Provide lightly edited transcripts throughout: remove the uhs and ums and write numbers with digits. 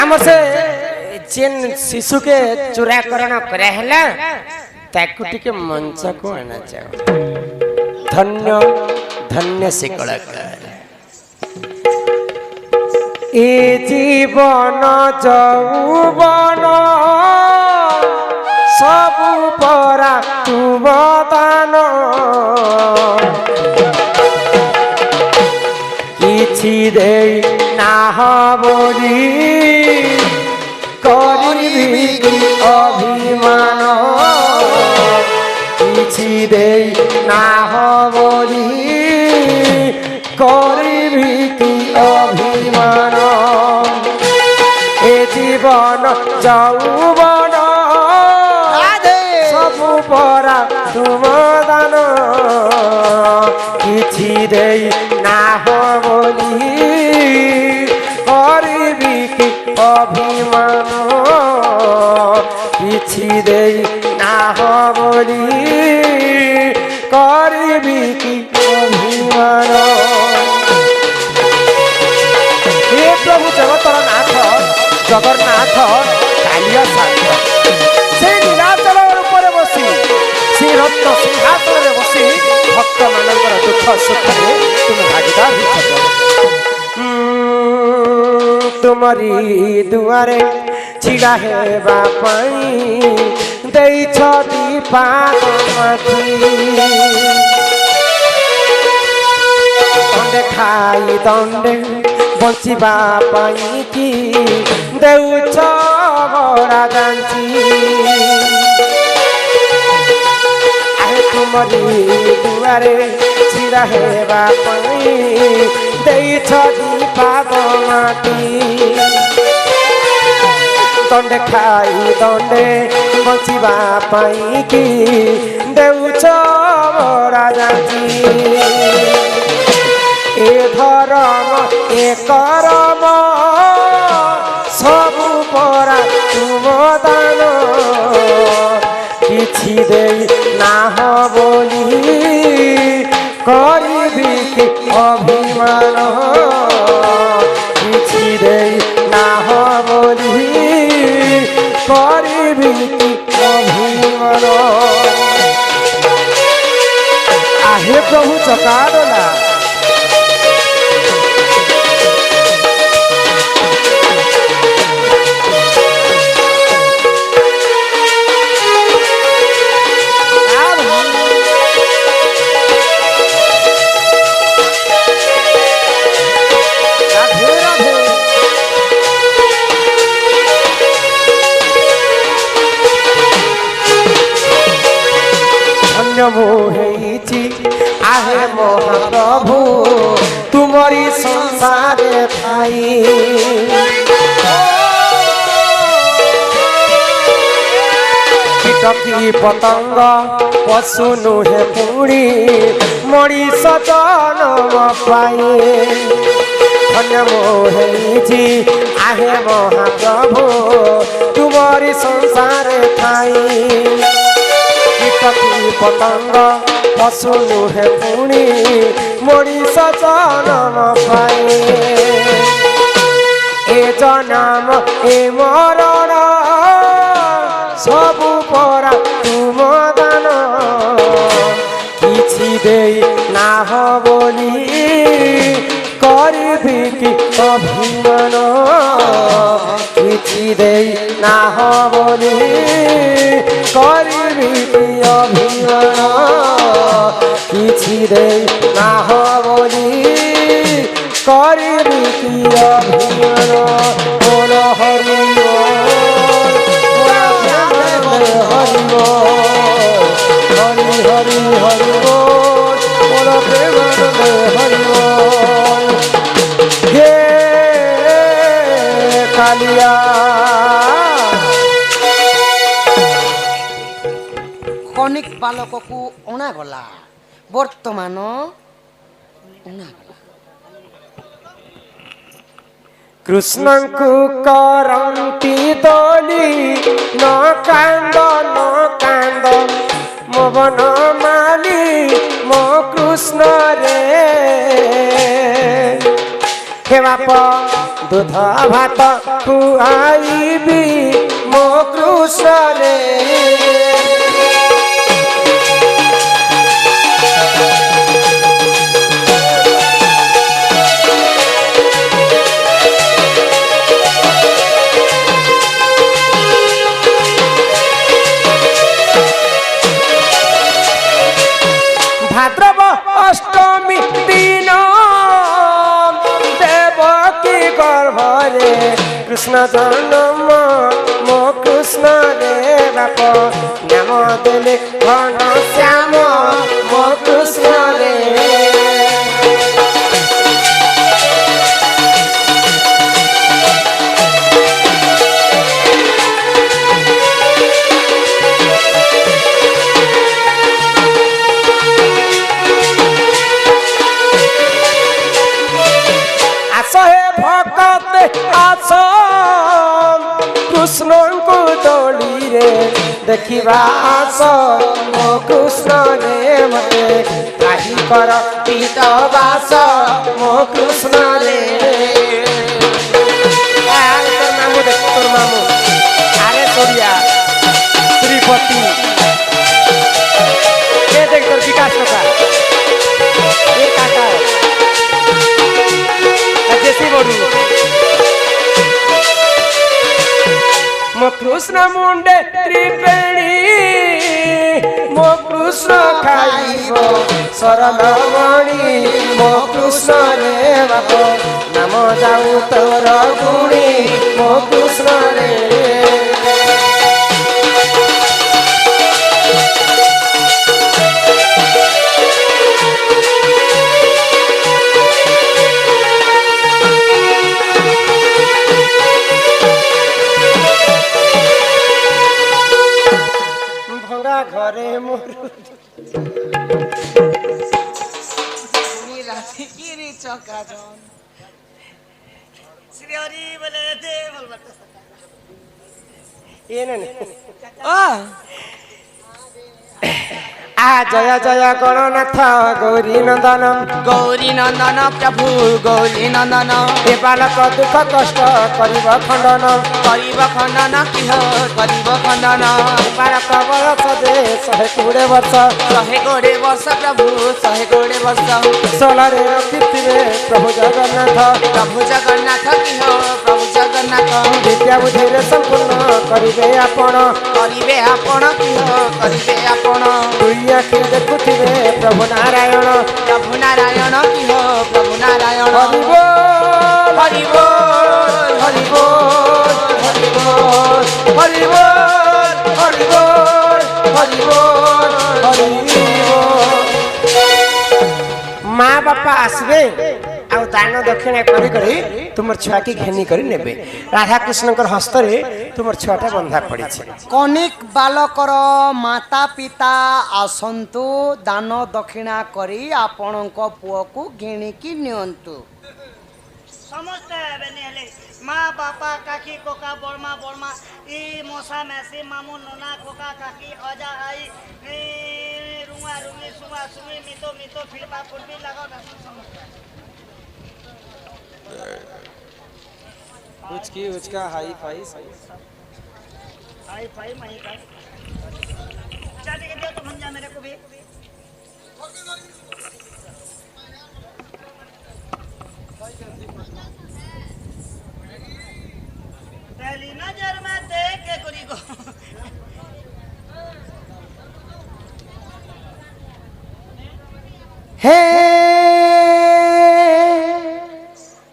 आमर से जेन शिशु के चुराकरण करे हला ताकू टिके मंच को आना चाहो धन्य धन्य से कलाकार ए जीवन जौवन सब परा तुम दान किछि दे ना बोली करिबी अभिमान किछि दे ना बोली करिबी अभिमान ए जीवन जौवन सब परा तुम दान किछि दे ना बोली करिबी अभिमान किछि दे ना बोली करिबी अभिमान हे प्रभु जगतर नाथ जगन्नाथ कालिया साथ से नीलाचल रूपरे बसी से रत्न सिंहासन बसी भक्त मानकर दुख सुख तुम भागीदार तुमरी दुआरे छिड़ा हेबा पाई देइछ दीपाक माथि दंडे खाई दंडे बंचिबा पाई कि देउछ बड़ा जांची आहे तुमरी दुआरे छिड़ा हेबा पाई देइछ दीपाक माटी दंडे खाई दंडे बंचिबा पाई कि देउछ बड़ा जांची ए धर्म ए करम सब परा तुम दान किछि दे ना बोली करिबी अभिमान किछि दे ना बोली करिबी अभिमान आहे प्रभु चकाडला आहे महाप्रभु तुमरी संसार थाई कीटकी पतंग पशु नुहे पुणी मणिष जन्म पाए धन्य मोही आहे महाप्रभु तुमरी संसार थाई कीटकी पतंग पशु नुहे पुणी मणिष जन्म पाए ए जन्म ए मरण सब परा तुम दान किछि दे ना बोली करिबी अभिमान किछि दे ना बोली करिबी अभिमान किछि दे ना बोली करिबी अभिमान बोल हरि हरि हरि हरि हरि बोल बोल प्रेमानंद हरि बोल हे कालिया कनिक बालक को अणागला बर्तमान कृष्ण को करंती दोली न कांद मोबन माली मो कृष्ण रे हे बाप दूध भात खुआइबी मो कृष्ण रे भाद्रव अष्टमी दिन देवकी गर्भरे कृष्ण जन्म मो कृष्ण रे बाप नाम देले घन श्याम मो कृष्ण रे आस कृष्ण को दौड़ी रे देखा आस मो कृष्ण रे मते काही कर पीत बास मो कृष्ण रे तोर मामू देख तोर मामू अरे सोरिया श्रीपति ये देख तोर विकास का ये काका जैसी बड़ू मो कृष्ण मुंडे त्रिपेणी मो कृष्ण खाइबो सरल मणि मो कृष्ण रे बाप नाम जाऊ तोर गुणी मो कृष्ण रे घरे मोर राशि की रे चौका जौन श्री हरि बोले दे बोल ये नहीं जय जय गणनाथ गौरी नंदन प्रभु गौरी नंदन बालक दुख कष्ट करिब खंडन किह करिब खंडन बालक बयस दे 120 वर्ष प्रभु 120 वर्ष सोलरे रखिथिबे प्रभु जगन्नाथ किह प्रभु जगन्नाथ विद्या बुद्धि संपूर्ण करिबे आपण किह करिबे आपण आखि देखुथिबे प्रभु नारायण किह प्रभु नारायण हरि बोल हरि बोल हरि बोल हरि बोल हरि बोल हरि बोल हरि बोल हरि बोल माँ बापा आसबे आ दान दक्षिणा करी करी तुम छुआ की घेनी करी नेबे राधा कृष्ण हस्त रे तुम छुआटा बंधा पड़ी कनिक बालकर माता पिता आसंतु दान दक्षिणा करी आपणक पुओ को घेणिकी नियंतु समस्त हेले माँ बापा काकी कोका बर्मा बर्मा ई मोसा मैसी मामू नोना कोका काकी अजा आई रुआ रुई सुआ सुई मितो मितो फिरबा फुरबी लगाओ ना उसका हाई फाई माही का चाची के दियो तो भंजा मेरे को भी पहली नजर में देख के गुरी को हे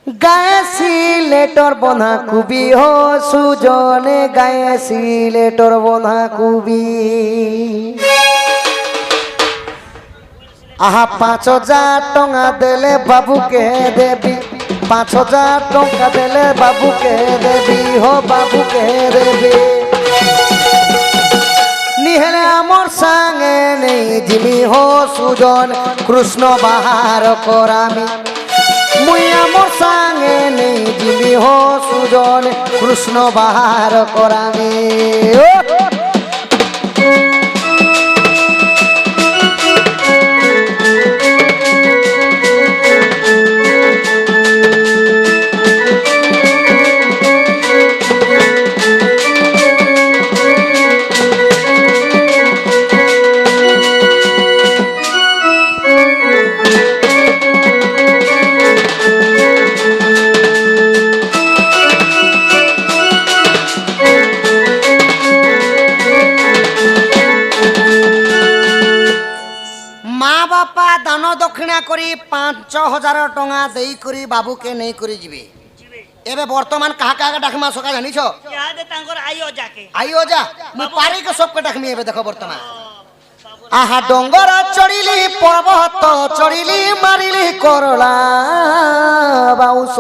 गाय सिलेटर बना कुबी हो सुजने गाय सिलेटर बना कुबी आहा 5000 टंका देले बाबू के देवी 5000 टंका देले बाबू के देवी हो बाबू के देवी निहले आमर संगे नहीं जिमी हो सुजन कृष्ण बाहर करामी मुई आमर संगे नहीं जिमी हो सुजन कृष्ण बाहर करामी দক্ষিণা করি ৫,০০০ টঙ্কা দেই করি বাবুকে নেই করে যাবে এবে বর্তমান কাহা কাহা ডাকমা সকা জানিছ ইয়াদে তাঙ্কর আইও যাকে আইও যা মু পারি কে সবকে ডাকমি এবে দেখো বর্তমান আহা ডঙ্গর চড়িলি পর্বত চড়িলি মারিলি করলা বাউস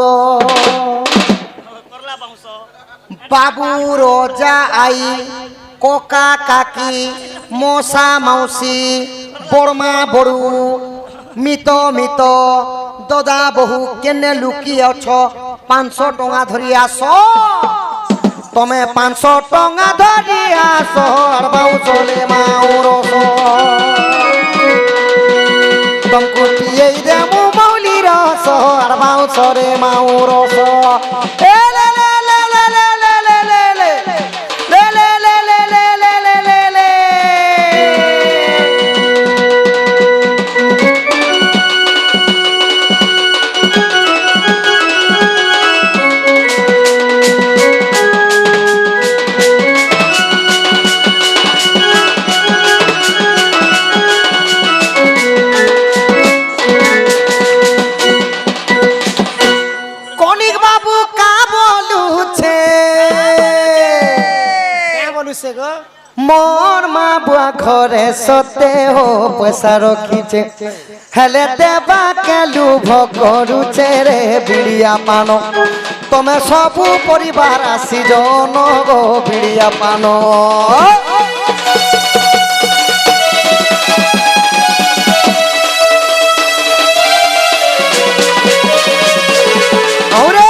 করলা বাউস বাবু রোজা আই কোকা কাকি মশা মাউসি বড়মা বড়ু মিত মিত দদা বহু কেনে লুকি অছ 500 টঙ্কা ধরি আস তুমি 500 টঙ্কা ধরি আস আর বাউ চলে মাউরস তমকু পিয়েই দেমু মৌলি রস আর বাউ চরে মাউরস এ লে লে লে লে লে লে লে লে লে লে লে লে লে লে লে লে লে কনিক বাবু কা বলুছে কে বলুছে গো মোর মা বুয়া ঘরে সতে হো পয়সা রখিছে হেলে দেবা কে লুভ করুছে রে বিড়িয়া পান তুমি সবু পরিবার আসি জন গো বিড়িয়া পান আউরে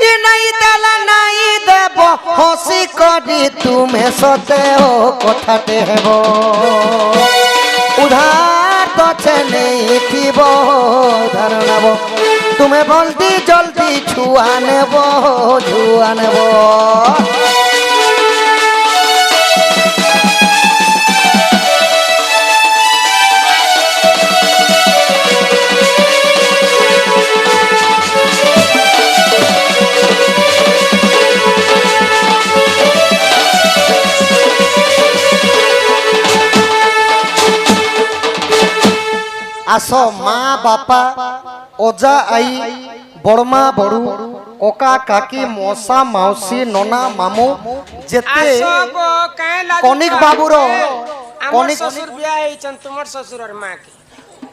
ই নাই দেলা নাই দেব হসি করি তুমি সতে ও কথাতে হেব উধার দছে নেই থিব ধারণাব তুমি বলদি জলদি ছুয়া নেব ছুয়া নেব আসো মা বাপা ওজা আই বড়মা বড়ু কোকা কাকি মশা মাউসি ননা মামু যেতে আসো গো কাই লাগি কনিক বাবুর আমার কনিক শ্বশুর বিয়া হইছন তোমার শ্বশুর আর মা কে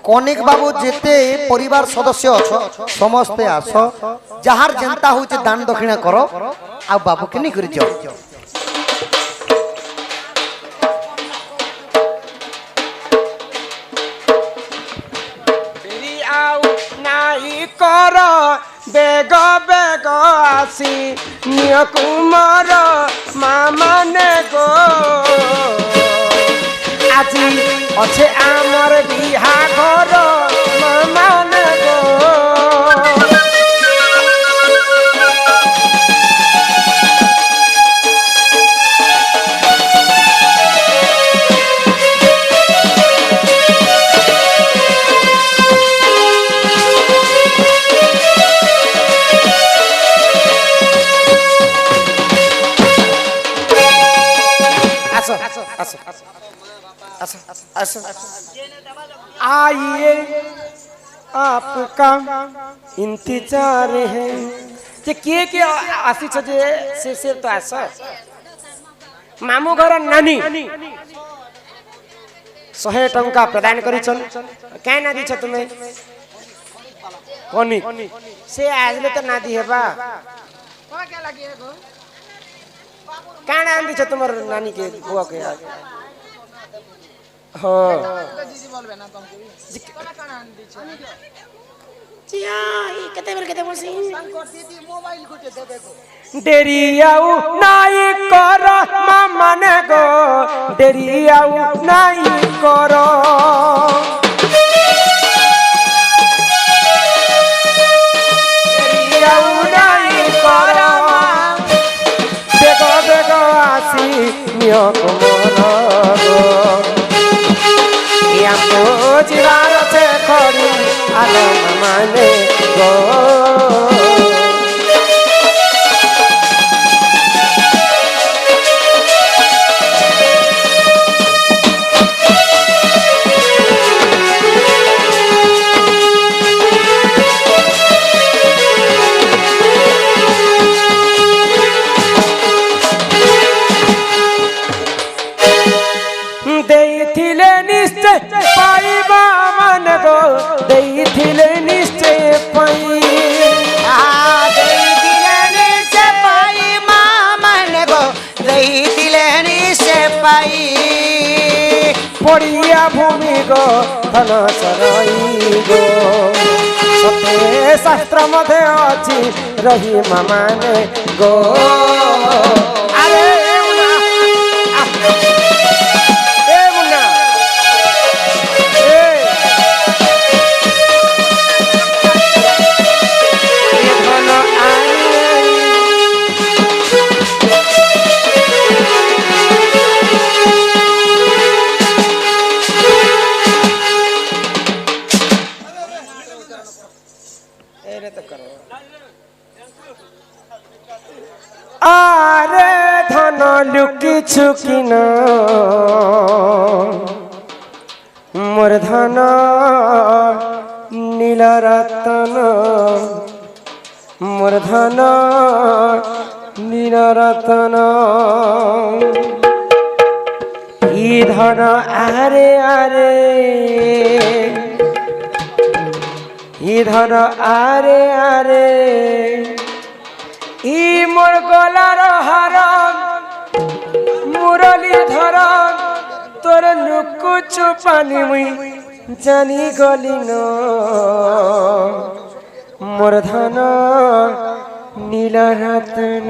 কনিক বাবু যেতে পরিবার সদস্য অছ সমস্তে আস যাহার যেন্তা হচ্ছে দান দক্ষিণা কর আর বাবুকে নি করিছ ফেরি আউ নাই কর বেগ বেগ আসি নিয় কুমার মামানে গো আজি অছে আমার বিহা ঘর মামানে গো আসো আসো আসো আসো আসো आइए आपका इंतजार है যে কে আসিছ যে সে তো আস মামু ঘর নানি 100 টঙ্কা প্রদান করিছন কেন না দিছ তুমি কনি সে আসলে তো না দি হেবা কানা আন দিছ তোমার নানি কে বুয়া কে হ্যাঁ দিদি বলবে না তোমাকে কোনা কানা আন দিছে জিয়া ই কেতে বের কেতে বসি তাঙ্কর দিদি মোবাইল গুটে দেবে গো দেরিয়াও নাই কর মামানে গো দেরিয়াও নাই কর দেরিয়াও নাই কর বেগ বেগ আসি নিয় কুমর গো ইয়াম তো জিবার আছে পাই পড়িয়া ভূমি গো ধন চরই গো সতে শাস্ত্র মধ্যে অছি রহি মানে গো আরে মুন্না এ মুন্না এ ধন আই আরে ধন লুকিছু কিন মোর ধন নীল রতন মোর ধন নীল রতন ই ধন আরে আরে ই ধন আরে আরে ই মোর গলার হার মুরলি ধর তোর লুকুচু পানি মুই জানি গলি ন মোর ধন নীল রতন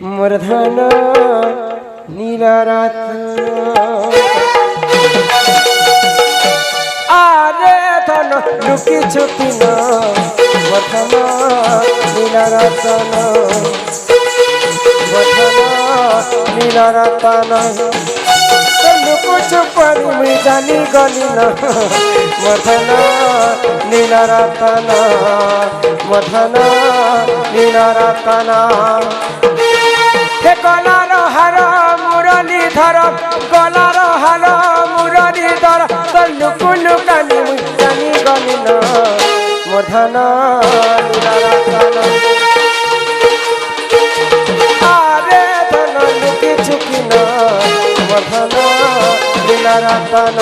মোর ধন নীল রতন আরে ধন লুকিছু কিন বধন নীল রতন বধন নীল রতন লুকুচু পানি মুই জানি গলি ন মধন নীল রতন মধন নীল রতন হে গলার হার মুরলি ধর গলার হার মুরলি ধর তোর লুকু লুকানি মুই জানি গলি ন মধন নীল রতন আরে ধন লুকিছু কিন মধন নীল রতন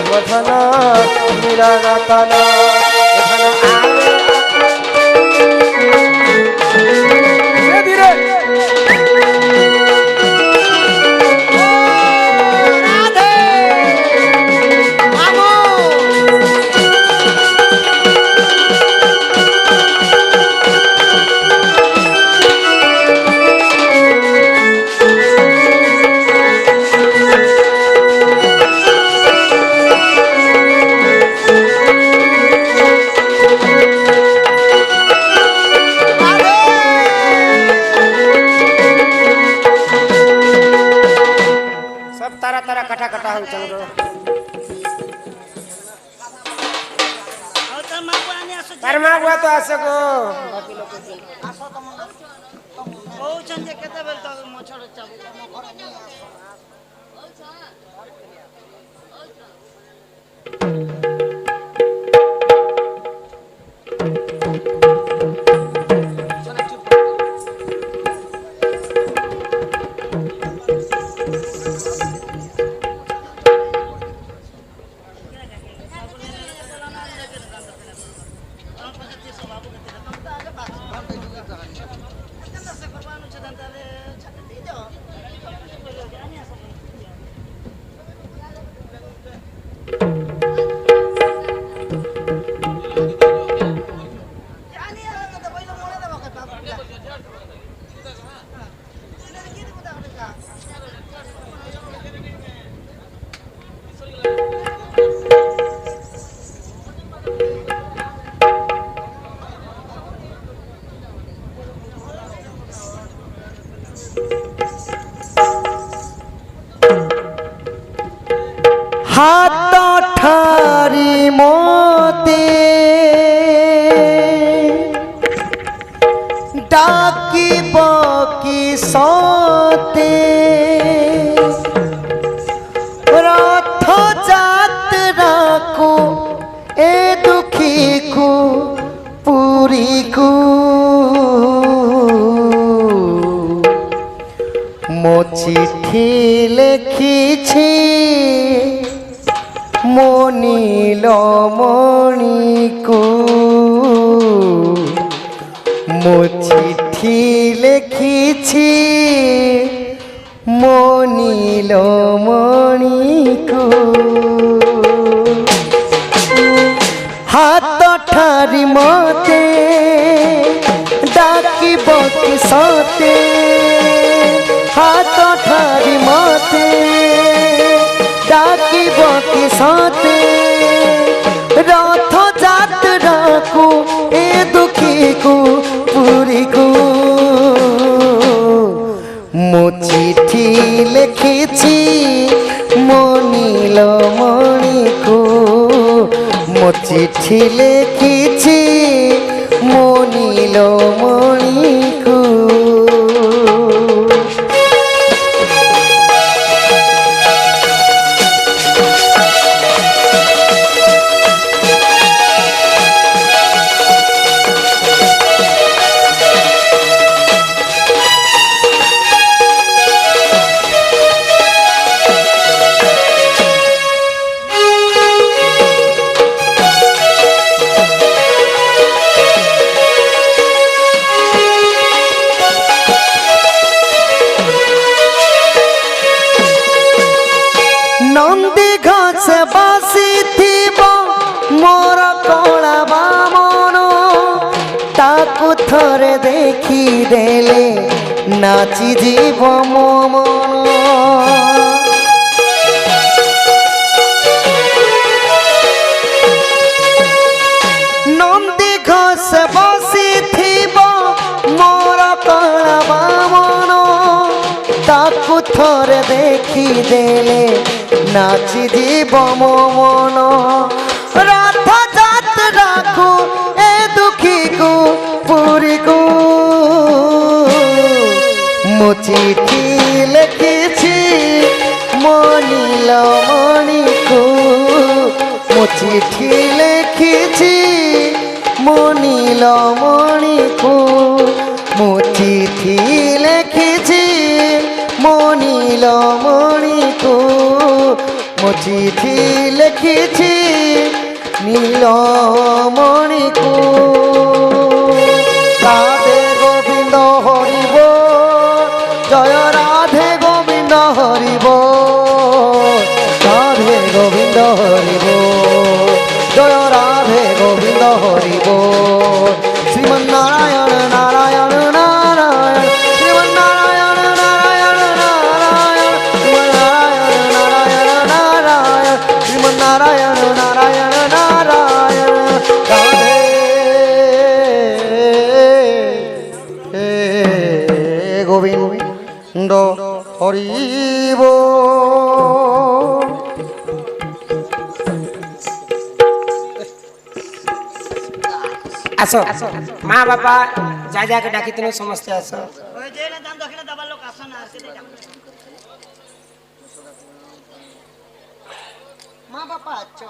মধন নীল রতন ধন আরে ধীরে तारा तारा कटा कटा हो चंद्र परमा बुआ तो आसे को କହୁଛନ୍ତି ଯେ କେତେବେଳେ ତ ମଛଡ଼ ଚାବୁ हाथ ठारी मोते डाकिब कि सते रथ जात्रा को ए दुखी को पूरी को मो चिठी लिखिछि मो नीलमणि को मो चिठी लिखिछि মনিল মণিকু হাত ঠারি মতে ডাকিব কি সতে হাত ঠারি মতে ডাকিব কি সতে রথ যাত্রাকু এ দুঃখীকু পুরীকু মো চিঠি লিখিছি মনিল মণিকু মো চিঠি লিখিছি মনিল মণিকু নন্দী ঘাসে বসিথিব মোর কলা বামন তাকু থরে দেখি দেলে নাচি জীব মো মন নন্দী ঘাসে বসিথিব মোর কলা বামন তাকু থরে দেখি দেলে নাচি দিব মো মন রথ যাত্রাকু এ দুঃখীকু পুরীকু মো চিঠি লিখিছি মনিল মণিকু মো চিঠি লিখিছি মনিল মণিকু মো চিঠি লিখিছি মনিল মণিকু মো চিঠি লিখিছি নীলমণিকু রাধে গোবিন্দ হরিব জয় রাধে গোবিন্দ হরিব রাধে গোবিন্দ হরিব জয় রাধে গোবিন্দ হরিব শ্রীমন্নারায়ণ নারায়ণ নারায়ণ শ্রীমন্নারায়ণ নারায়ণ নারায়ণ শ্রীমন্নারায়ণ নারায়ণ নারায়ণ শ্রীমন্নারায়ণ নারায়ণ নারায়ণ রাধে গোবিন্দ হরিব আসো মা বাবা যা যাকে ডাকি তুমি সমস্ত আসো ওই যে না দান দক্ষিণা দেবার লোক আসো না আসে দেই মা বাবা আছো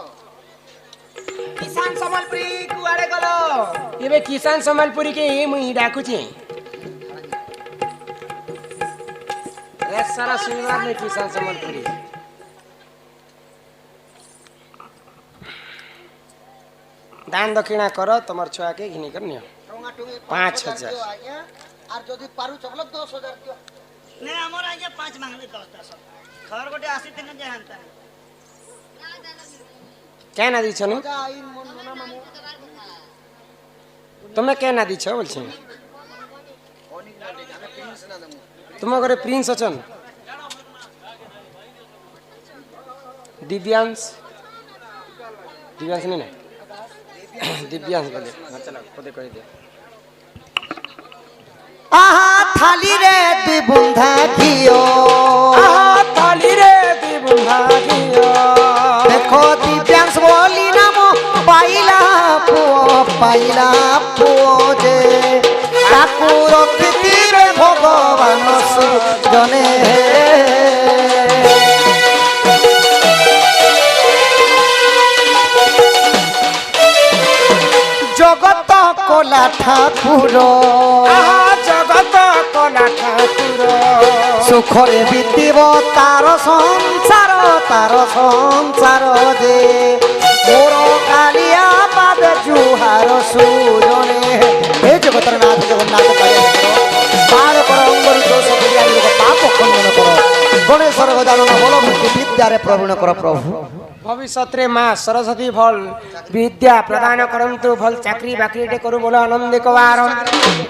কিষান সম্বলপুরি কুଆଡେ গଲ ଏବେ କିଷାନ ସମ୍ବଲପୁରୀ କେ ମୁଇଁ ଡାକୁଛି ସାରା ଶନିବାର ନେ କିଷାନ ସମ୍ବଲପୁରୀ দান দক্ষিণা কর তোমার ছুয়াকে ঘিনি কর নিও 5,000 আর যদি পারু চবল 10,000 দিও না আমার আজ 5 মাংলে 10 10 খবর গোটে আসি তিন যে হানতা কেন দিছ নু তুমি কেন দিছ বলছি তোমার ঘরে প্রিন্স অছন দিব্যাংশ দিব্যাংশ নেই দিব্যাংশ বলে চলো পদে কই দে আহা থালি রে দুই বুন্ধা ঘিও আহা থালি রে দুই বুন্ধা ঘিও দেখো দিব্যাংশ বলি নাম পাইলা পুও যে তাকু রখিতিবে ভগবান সুজনে জগত কলা ঠাকুর জগত কলা ঠাকুর সুখরে বিতিব তার সংসার যে মোর কালিয়া পাদে জুহার সুজনে হে জগতর নাথ জগন্নাথ পাপ খণ্ডন কর স্বর্গ জানন বল ভক্তি বিদ্যারে প্রবীণ কর প্রভু ভবিষ্যতে মা সরস্বতী ভল বিদ্যা প্রদান করন্তু ভল চাকরি বাকরিটে করু বল আনন্দ কবার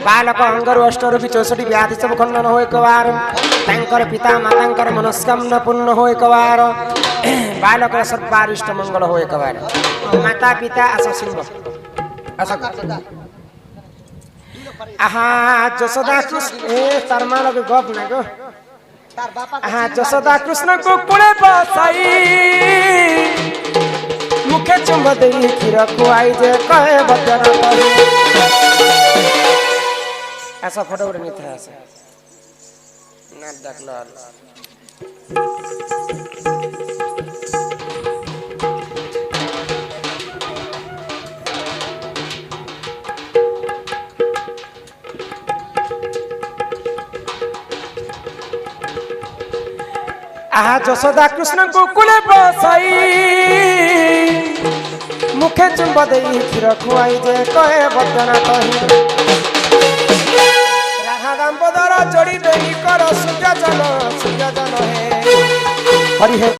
বালক অঙ্গরু অষ্টরূপী 64 ব্যাধি সব খণ্ডন হয়ে কবার তাঙ্কর পিতা মাতাঙ্কর মনস্কামনা পূর্ণ হয়ে কবার বালকর সর্বারিষ্ট মঙ্গল হয়ে কবার মাতা পিতা আস সিংহ আস আহা যশোদা কৃষ্ণ এ তার মালক গপ না গো তার বাপা আহা যশোদা কৃষ্ণ কো কুলে বসাই মুখে চুম্ব দেই ক্ষীর খুয়াই যে কহে বদন করি আস ফটো উঠে নিতে আসে না দেখলো আহা যশোদা কৃষ্ণ গোকুলে বসাই মুখে চুম্ব দেই ক্ষীর খুয়াই যে কহে বদন কহি রাধা দাম্পদর জড়ি বেনি কর সূর্য জন হে হরি হে